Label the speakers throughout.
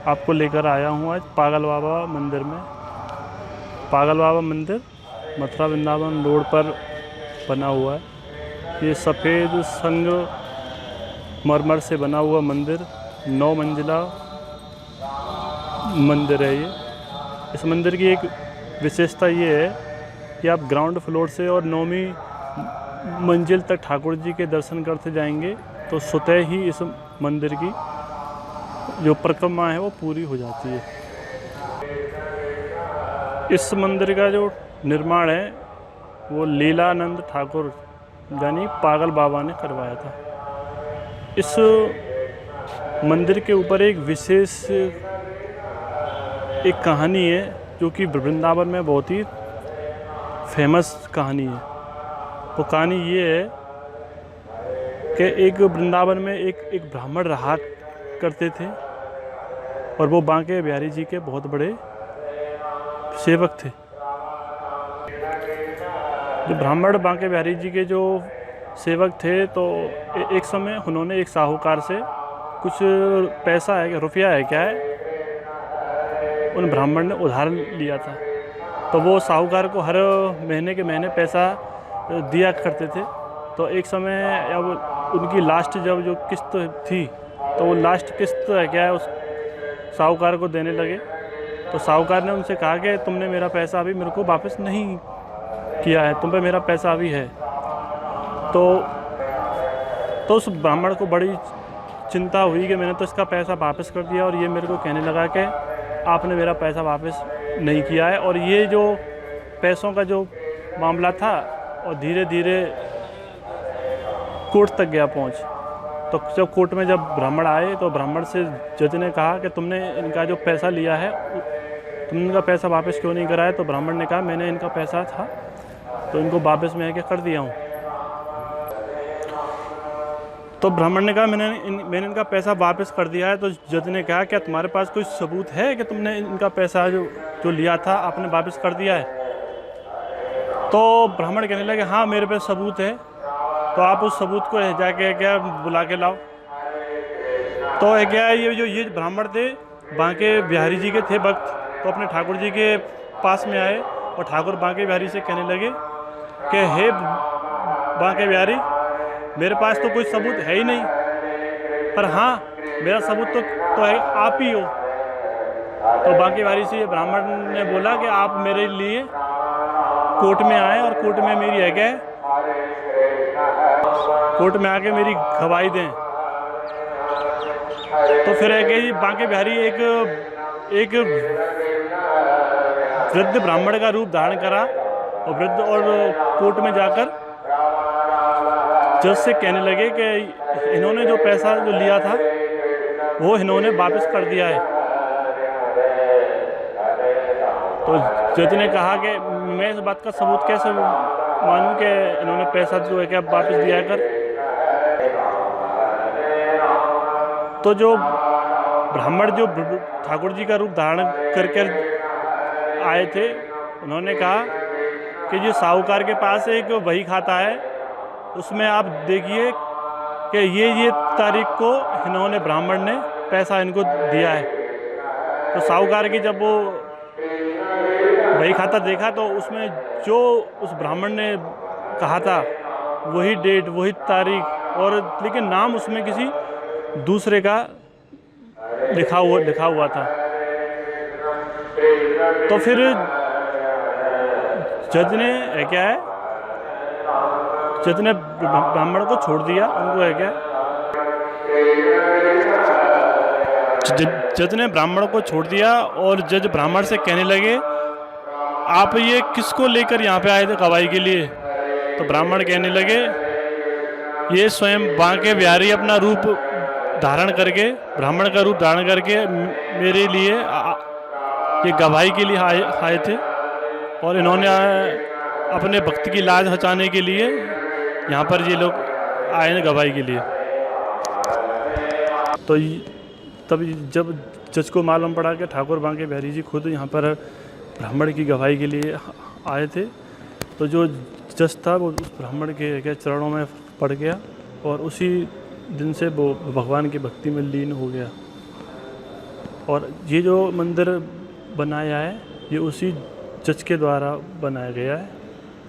Speaker 1: आपको लेकर आया हूँ आज पागल बाबा मंदिर में। पागल बाबा मंदिर मथुरा वृंदावन रोड पर बना हुआ है। ये सफ़ेद संगमरमर से बना हुआ मंदिर 9 मंजिला मंदिर है ये। इस मंदिर की एक विशेषता ये है कि आप ग्राउंड फ्लोर से और 9वीं मंजिल तक ठाकुर जी के दर्शन करते जाएंगे तो स्वतः ही इस मंदिर की जो परिक्रमा है वो पूरी हो जाती है। इस मंदिर का जो निर्माण है वो लीलानंद ठाकुर यानी पागल बाबा ने करवाया था। इस मंदिर के ऊपर एक विशेष एक कहानी है जो कि वृंदावन में बहुत ही फेमस कहानी है। वो कहानी ये है कि एक वृंदावन में एक ब्राह्मण रहा करते थे और वो बांके बिहारी जी के बहुत बड़े सेवक थे। जो ब्राह्मण बांके बिहारी जी के जो सेवक थे तो एक समय उन्होंने एक साहूकार से कुछ पैसा है, रुपया है क्या है, उन ब्राह्मण ने उधार लिया था। तो वो साहूकार को हर महीने के महीने पैसा दिया करते थे। तो एक समय अब उनकी लास्ट जब जो किस्त थी तो वो लास्ट किस्त है क्या है उस साहूकार को देने लगे। तो साहूकार ने उनसे कहा कि तुमने मेरा पैसा अभी मेरे को वापस नहीं किया है, तुम पे मेरा पैसा अभी है। तो उस ब्राह्मण को बड़ी चिंता हुई कि मैंने तो इसका पैसा वापस कर दिया और ये मेरे को कहने लगा कि आपने मेरा पैसा वापस नहीं किया है। और ये जो पैसों का जो मामला था और धीरे धीरे कोर्ट तक गया पहुंच। तो जब कोर्ट में जब ब्राह्मण आए तो ब्राह्मण से जज ने कहा कि तुमने इनका जो पैसा लिया है तुमने इनका पैसा वापस क्यों नहीं कराया। तो ब्राह्मण ने कहा मैंने इनका पैसा था तो इनको वापस मैं क्या कर दिया हूँ। तो ब्राह्मण ने कहा मैंने इनका पैसा वापस कर दिया है। तो जज ने कहा क्या तुम्हारे पास कोई सबूत है कि तुमने इनका पैसा जो लिया था आपने वापस कर दिया है। तो ब्राह्मण कहने लगे हाँ मेरे पास सबूत है। तो आप उस सबूत को जाके क्या बुला के लाओ। तो क्या ये ब्राह्मण थे बांके बिहारी जी के थे भक्त। तो अपने ठाकुर जी के पास में आए और ठाकुर बांके बिहारी से कहने लगे कि हे बांके बिहारी मेरे पास तो कोई सबूत है ही नहीं, पर हाँ मेरा सबूत तो है आप ही हो। तो बांके बिहारी से ये ब्राह्मण ने बोला कि आप मेरे लिए कोर्ट में आए और कोर्ट में मेरी है क्या कोर्ट में आके मेरी गवाही दें। तो फिर है कि बांके बिहारी एक वृद्ध ब्राह्मण का रूप धारण करा और वृद्ध और कोर्ट में जाकर जज से कहने लगे कि इन्होंने जो पैसा जो लिया था वो इन्होंने वापस कर दिया है। तो जज ने कहा कि मैं इस बात का सबूत कैसे मानूं कि इन्होंने पैसा जो है क्या वापस दिया है कर। तो जो ब्राह्मण जो ठाकुर जी का रूप धारण करके आए थे उन्होंने कहा कि जो साहूकार के पास एक बही खाता है उसमें आप देखिए कि ये तारीख को इन्होंने ब्राह्मण ने पैसा इनको दिया है। तो साहूकार की जब वो बही खाता देखा तो उसमें जो उस ब्राह्मण ने कहा था वही डेट वही तारीख और लेकिन नाम उसमें किसी दूसरे का लिखा हुआ था। तो फिर जज ने क्या है जज ने ब्राह्मण को छोड़ दिया। उनको है क्या जज ने ब्राह्मण को छोड़ दिया और जज ब्राह्मण से कहने लगे आप ये किसको लेकर यहाँ पे आए थे गवाही के लिए। तो ब्राह्मण कहने लगे ये स्वयं बांके बिहारी अपना रूप धारण करके ब्राह्मण का रूप धारण करके मेरे लिए ये गवाही के लिए आए थे और इन्होंने अपने भक्त की लाज बचाने के लिए यहाँ पर ये लोग आए हैं गवाही के लिए। तो तब जब जज को मालूम पड़ा कि ठाकुर बांके बिहारी जी खुद यहाँ पर ब्राह्मण की गवाही के लिए आए थे तो जो जज था वो उस ब्राह्मण के चरणों में पड़ गया और उसी दिन से वो भगवान की भक्ति में लीन हो गया। और ये जो मंदिर बनाया है ये उसी जज के द्वारा बनाया गया है।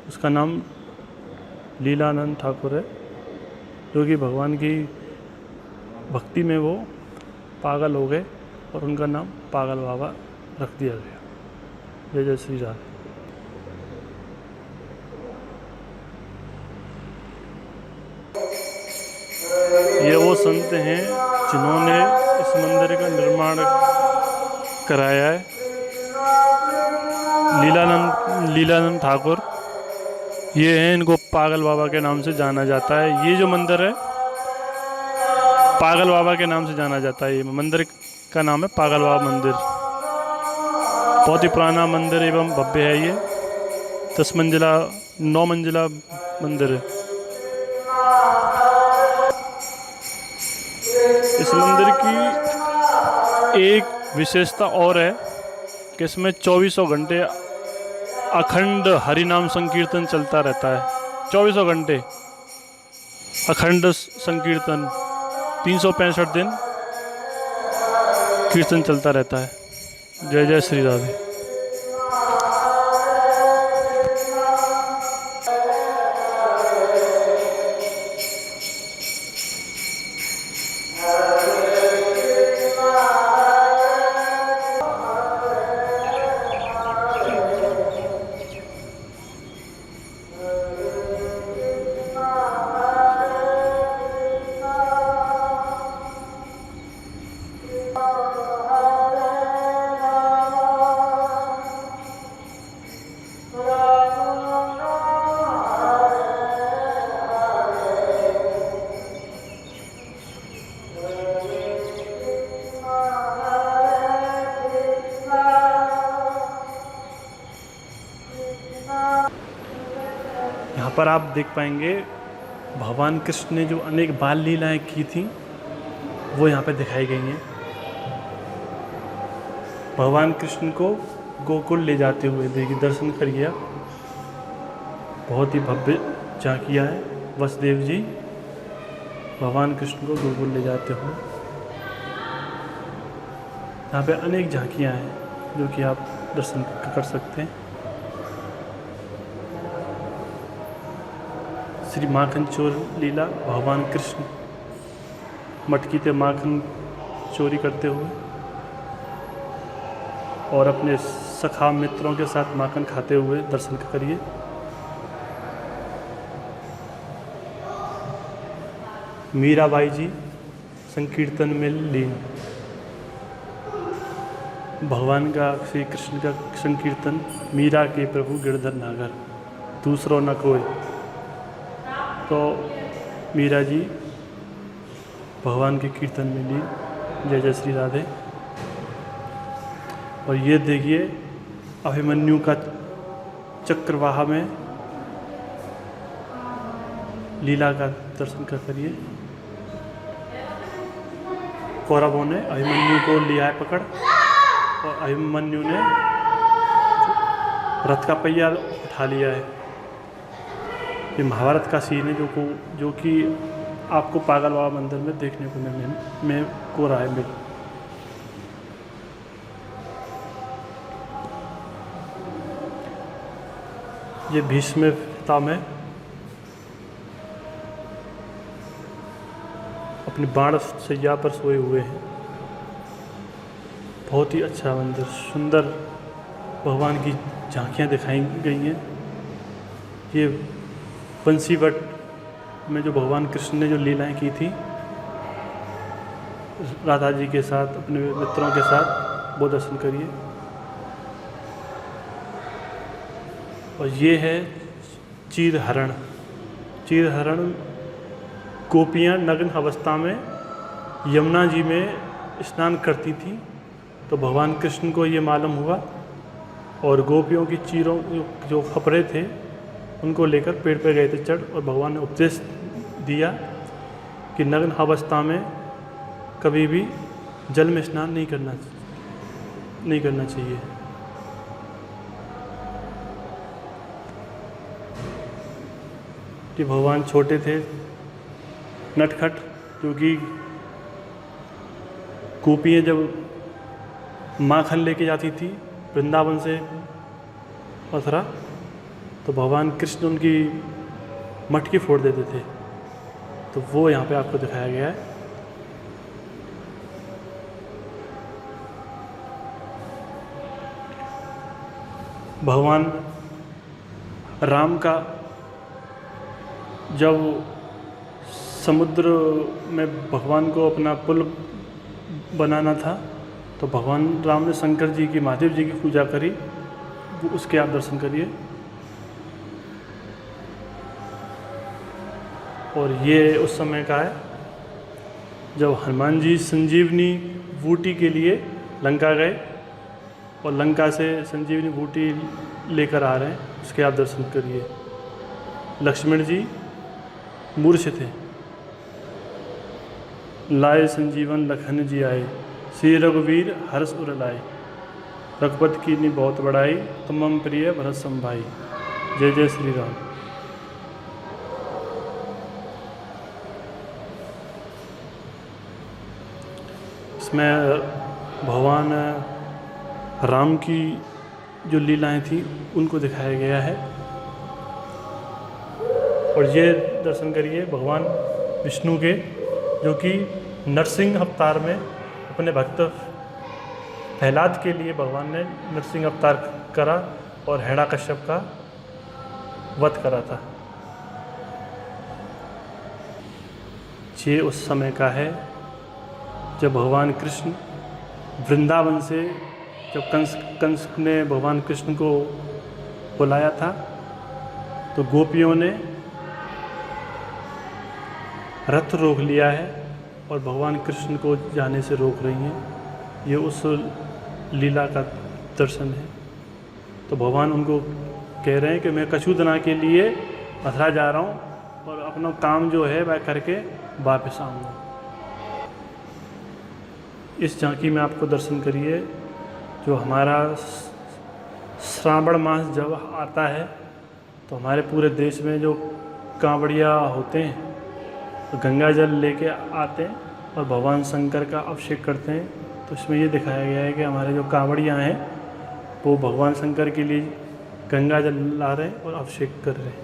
Speaker 1: उसका नाम लीलानंद ठाकुर है, जो कि भगवान की भक्ति में वो पागल हो गए और उनका नाम पागल बाबा रख दिया गया। जय जय श्री राधे। ये वो संत हैं जिन्होंने इस मंदिर का निर्माण कराया है। लीलानंद ठाकुर ये हैं, इनको पागल बाबा के नाम से जाना जाता है। ये जो मंदिर है पागल बाबा के नाम से जाना जाता है। ये मंदिर का नाम है पागल बाबा मंदिर। बहुत ही पुराना मंदिर एवं भव्य है। ये 9 मंजिला मंदिर है। इस मंदिर की एक विशेषता और है कि इसमें 24 घंटे अखंड हरि नाम संकीर्तन चलता रहता है। 24 घंटे अखंड संकीर्तन, 365 दिन कीर्तन चलता रहता है। जय जय श्री राधे। यहाँ पर आप देख पाएंगे भगवान कृष्ण ने जो अनेक बाल लीलाएं की थी वो यहाँ पे दिखाई गई हैं। भगवान कृष्ण को गोकुल ले जाते हुए देखिए, दर्शन करिए। बहुत ही भव्य झांकियाँ हैं। वसुदेव जी भगवान कृष्ण को गोकुल ले जाते हुए, यहाँ पे अनेक झांकियाँ हैं जो कि आप दर्शन कर सकते हैं। श्री माखन चोर लीला, भगवान कृष्ण मटकी से माखन चोरी करते हुए और अपने सखा मित्रों के साथ माखन खाते हुए दर्शन करिए। मीराबाई जी संकीर्तन में लीन। भगवान का, श्री कृष्ण का संकीर्तन, मीरा के प्रभु गिरधर नागर, दूसरों न कोई। तो मीरा जी भगवान के कीर्तन में लीन। जय जय श्री राधे। और ये देखिए अभिमन्यु का चक्रवाह में लीला का दर्शन करिए। कौरवों ने अभिमन्यु को लिया है पकड़ और अभिमन्यु ने रथ का पहिया उठा लिया है। ये महाभारत का सीन है जो कि आपको पागल बाबा मंदिर में देखने को रहा है। ये भीष्म पितामह अपनी बाण सैया पर सोए हुए हैं। बहुत ही अच्छा मंदिर, सुंदर भगवान की झांकियाँ दिखाई गई हैं। ये बंसीवट में जो भगवान कृष्ण ने जो लीलाएं की थी राधा जी के साथ, अपने मित्रों के साथ, वो दर्शन करिए। और ये है चीरहरण। चीरहरण गोपियाँ नग्न अवस्था में यमुना जी में स्नान करती थी, तो भगवान कृष्ण को ये मालूम हुआ और गोपियों की चीरों जो कपड़े थे उनको लेकर पेड़ पे गए थे चढ़, और भगवान ने उपदेश दिया कि नग्न अवस्था में कभी भी जल में स्नान नहीं करना चाहिए। कि भगवान छोटे थे, नटखट, क्योंकि गोपियाँ जब माखन लेके जाती थी वृंदावन से मथुरा, तो भगवान कृष्ण उनकी मटकी फोड़ देते थे। तो वो यहाँ पे आपको दिखाया गया है। भगवान राम का जब समुद्र में भगवान को अपना पुल बनाना था, तो भगवान राम ने शंकर जी की, महादेव जी की पूजा करी। उसके आप दर्शन करिए। और ये उस समय का है जब हनुमान जी संजीवनी बूटी के लिए लंका गए और लंका से संजीवनी बूटी लेकर आ रहे हैं। उसके आप दर्शन करिए। लक्ष्मण जी मूर्छ थे, लाए संजीवन लखन जी आए, श्री रघुवीर हर्ष उर लाए, रघुपति की नी बहुत बड़ाई, तुमम प्रिय भरत सम भाई। जय जय श्री राम। इसमें भगवान राम की जो लीलाएं थी उनको दिखाया गया है। और ये दर्शन करिए भगवान विष्णु के, जो कि नरसिंह अवतार में अपने भक्त प्रहलाद के लिए भगवान ने नरसिंह अवतार करा और हिरण्यकश्यप का वध करा था। ये उस समय का है जब भगवान कृष्ण वृंदावन से, जब कंस ने भगवान कृष्ण को बुलाया था, तो गोपियों ने रथ रोक लिया है और भगवान कृष्ण को जाने से रोक रही हैं। ये उस लीला का दर्शन है। तो भगवान उनको कह रहे हैं कि मैं कछुदना के लिए मथुरा जा रहा हूँ और अपना काम जो है वह करके वापस आऊँगा। इस झांकी में आपको दर्शन करिए। जो हमारा श्रावण मास जब आता है तो हमारे पूरे देश में जो कांवड़िया होते हैं तो गंगा जल लेके आते हैं और भगवान शंकर का अभिषेक करते हैं। तो इसमें ये दिखाया गया है कि हमारे जो कांवड़ियाँ हैं वो भगवान शंकर के लिए गंगा जल ला रहे हैं और अभिषेक कर रहे हैं।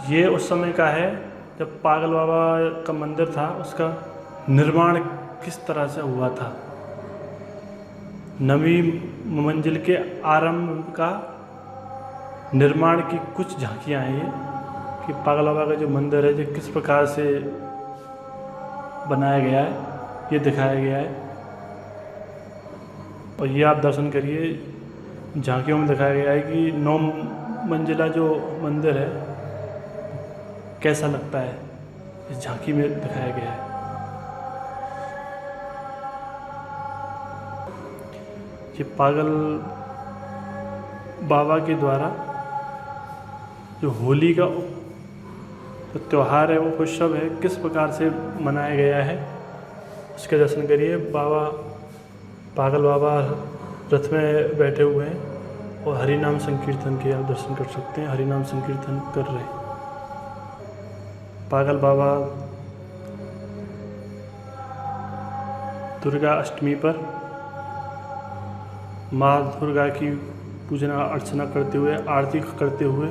Speaker 1: ये उस समय का है जब पागल बाबा का मंदिर था, उसका निर्माण किस तरह से हुआ था। 9वीं मंजिल के आरंभ का निर्माण की कुछ झांकियाँ हैं ये, कि पागल बाबा का जो मंदिर है जो किस प्रकार से बनाया गया है, ये दिखाया गया है। और ये आप दर्शन करिए। झांकियों में दिखाया गया है कि 9 मंजिला जो मंदिर है कैसा लगता है, इस झांकी में दिखाया गया है। ये पागल बाबा के द्वारा जो होली का जो त्यौहार है, वो उत्सव है, किस प्रकार से मनाया गया है उसके दर्शन करिए। पागल बाबा रथ में बैठे हुए हैं और हरि नाम संकीर्तन के आप दर्शन कर सकते हैं। हरि नाम संकीर्तन कर रहे हैं। पागल बाबा दुर्गा अष्टमी पर माँ दुर्गा की पूजना अर्चना करते हुए, आरती करते हुए,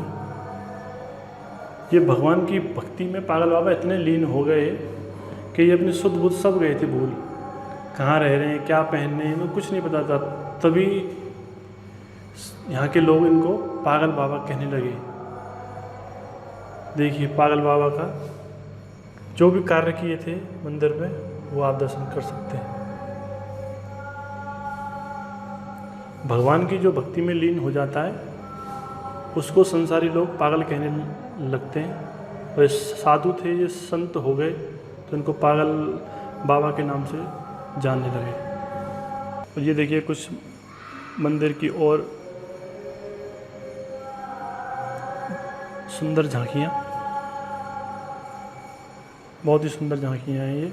Speaker 1: ये भगवान की भक्ति में पागल बाबा इतने लीन हो गए कि ये अपनी शुद्ध बुद्ध सब गए थे भूल। कहाँ रह रहे हैं, क्या पहन रहे हैं, इनको कुछ नहीं पता था। तभी यहाँ के लोग इनको पागल बाबा कहने लगे। देखिए पागल बाबा का जो भी कार्य किए थे मंदिर में, वो आप दर्शन कर सकते हैं। भगवान की जो भक्ति में लीन हो जाता है उसको संसारी लोग पागल कहने लगते हैं। और ये साधु थे, ये संत हो गए, तो इनको पागल बाबा के नाम से जानने लगे। और ये देखिए कुछ मंदिर की और सुंदर झांकियाँ, बहुत ही सुंदर झांकियाँ हैं ये।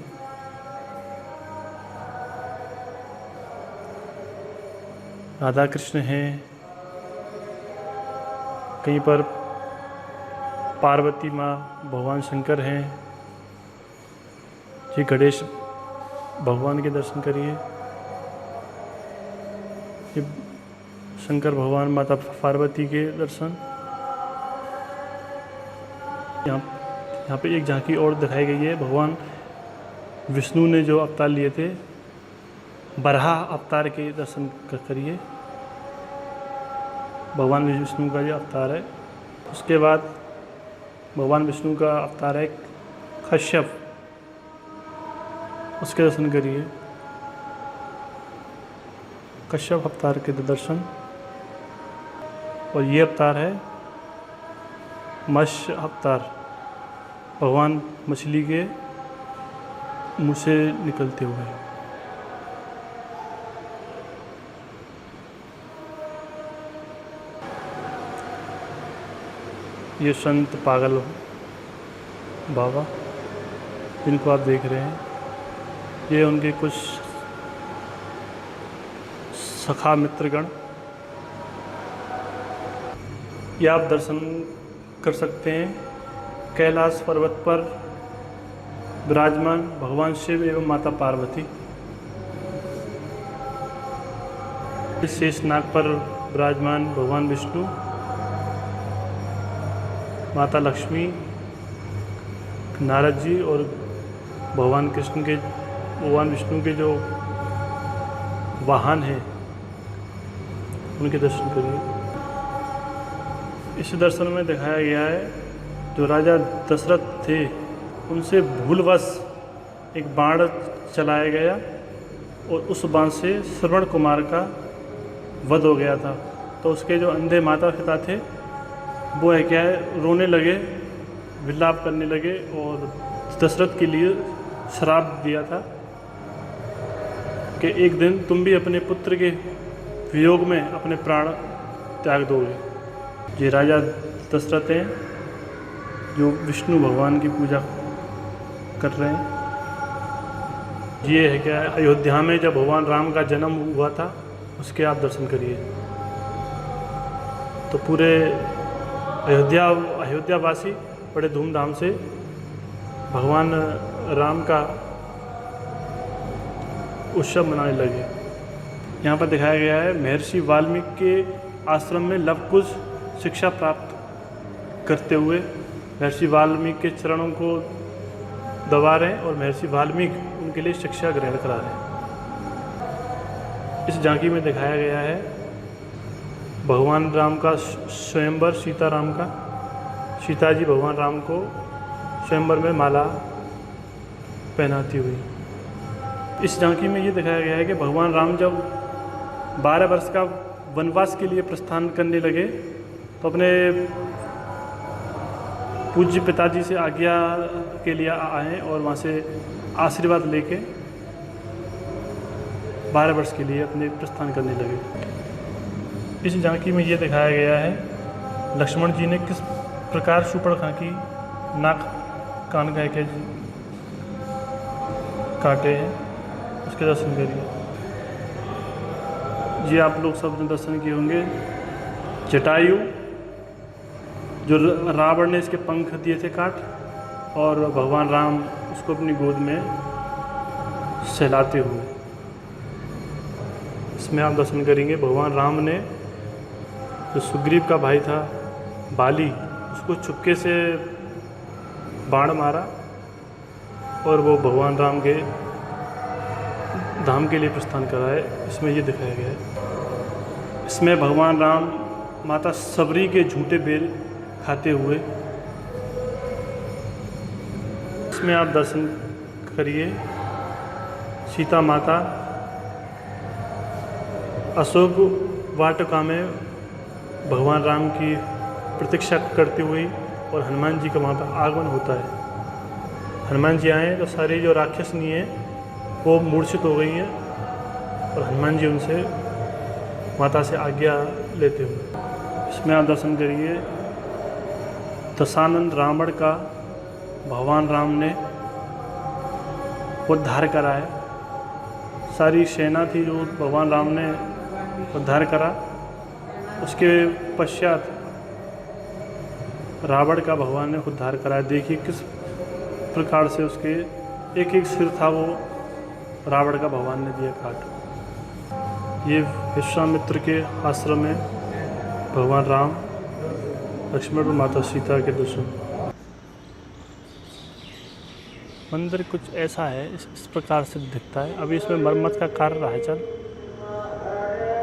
Speaker 1: राधा कृष्ण हैं, कहीं पर पार्वती माँ, भगवान शंकर हैं, ये गणेश भगवान के दर्शन करिए। ये शंकर भगवान, माता पार्वती के दर्शन। यहाँ पे एक झांकी और दिखाई गई है। भगवान विष्णु ने जो अवतार लिए थे, बराह अवतार के दर्शन करिए। भगवान विष्णु का ये अवतार है। उसके बाद भगवान विष्णु का अवतार है कश्यप, उसके दर्शन करिए। कश्यप अवतार के दर्शन। और ये अवतार है मत्स्य अवतार, भगवान मछली के मुँह से निकलते हुए। ये संत पागल बाबा जिनको आप देख रहे हैं, ये उनके कुछ सखा मित्रगण। ये आप दर्शन कर सकते हैं कैलाश पर्वत पर विराजमान भगवान शिव एवं माता पार्वती। शेषनाग पर विराजमान भगवान विष्णु, माता लक्ष्मी, नारद जी और भगवान विष्णु के जो वाहन हैं उनके दर्शन करिए। इस दर्शन में दिखाया गया है जो राजा दशरथ थे उनसे भूलवश एक बाण चलाया गया और उस बाण से श्रवण कुमार का वध हो गया था। तो उसके जो अंधे माता पिता थे वो है क्या है, रोने लगे, विलाप करने लगे और दशरथ के लिए श्राप दिया था कि एक दिन तुम भी अपने पुत्र के वियोग में अपने प्राण त्याग दोगे। ये राजा दशरथ हैं जो विष्णु भगवान की पूजा कर रहे हैं। ये है क्या, अयोध्या में जब भगवान राम का जन्म हुआ था उसके आप दर्शन करिए। तो पूरे अयोध्यावासी बड़े धूमधाम से भगवान राम का उत्सव मनाने लगे। यहाँ पर दिखाया गया है महर्षि वाल्मीकि के आश्रम में लव कुश शिक्षा प्राप्त करते हुए महर्षि वाल्मीकि के चरणों को दबा रहे हैं और महर्षि वाल्मीकि उनके लिए शिक्षा ग्रहण करा रहे हैं। इस झांकी में दिखाया गया है भगवान राम का स्वयंवर, सीताराम का। सीता जी भगवान राम को स्वयंवर में माला पहनाती हुई। इस झांकी में ये दिखाया गया है कि भगवान राम जब 12 वर्ष का वनवास के लिए प्रस्थान करने लगे तो अपने पूज्य पिताजी से आज्ञा के लिए आए और वहाँ से आशीर्वाद लेके 12 वर्ष के लिए अपने प्रस्थान करने लगे। इस झांकी में ये दिखाया गया है लक्ष्मण जी ने किस प्रकार शूर्पणखा की नाक कान कह के काटे हैं, उसके दर्शन करिए। ये आप लोग सब ने दर्शन किए होंगे जटायु, जो रावण ने इसके पंख दिए थे काट, और भगवान राम उसको अपनी गोद में सहलाते हुए। इसमें आप दर्शन करेंगे भगवान राम ने जो सुग्रीव का भाई था बाली, उसको चुपके से बाण मारा और वो भगवान राम के धाम के लिए प्रस्थान कराए। इसमें ये दिखाया गया है। इसमें भगवान राम माता सबरी के झूठे बेल खाते हुए। इसमें आप दर्शन करिए सीता माता अशोक वाटिका में भगवान राम की प्रतीक्षा करती हुई और हनुमान जी का वहाँ पर आगमन होता है। हनुमान जी आए तो सारी जो राक्षसनी है वो मूर्छित हो गई हैं और हनुमान जी उनसे माता से आज्ञा लेते हुए। इसमें आप दर्शन करिए दशानन रावण का भगवान राम ने उद्धार करा है। सारी सेना थी जो भगवान राम ने उद्धार करा, उसके पश्चात रावण का भगवान ने उद्धार कराया। देखिए किस प्रकार से उसके एक एक सिर था वो रावण का भगवान ने दिया काट। ये विश्वामित्र के आश्रम में भगवान राम, लक्ष्मण और माता सीता के दर्शन। मंदिर कुछ ऐसा है, इस प्रकार से दिखता है। अभी इसमें मरम्मत का कार्य रहा है चल,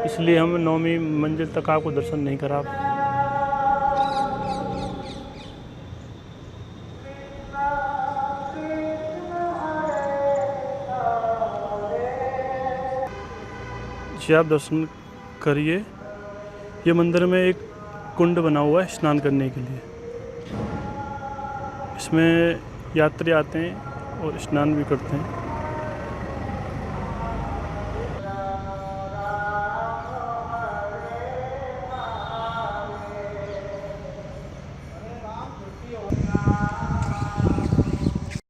Speaker 1: इसलिए हम 9वीं मंजिल तक आपको दर्शन नहीं करा। जी आप दर्शन करिए। ये मंदिर में एक कुंड बना हुआ है स्नान करने के लिए। इसमें यात्री आते हैं और स्नान भी करते हैं।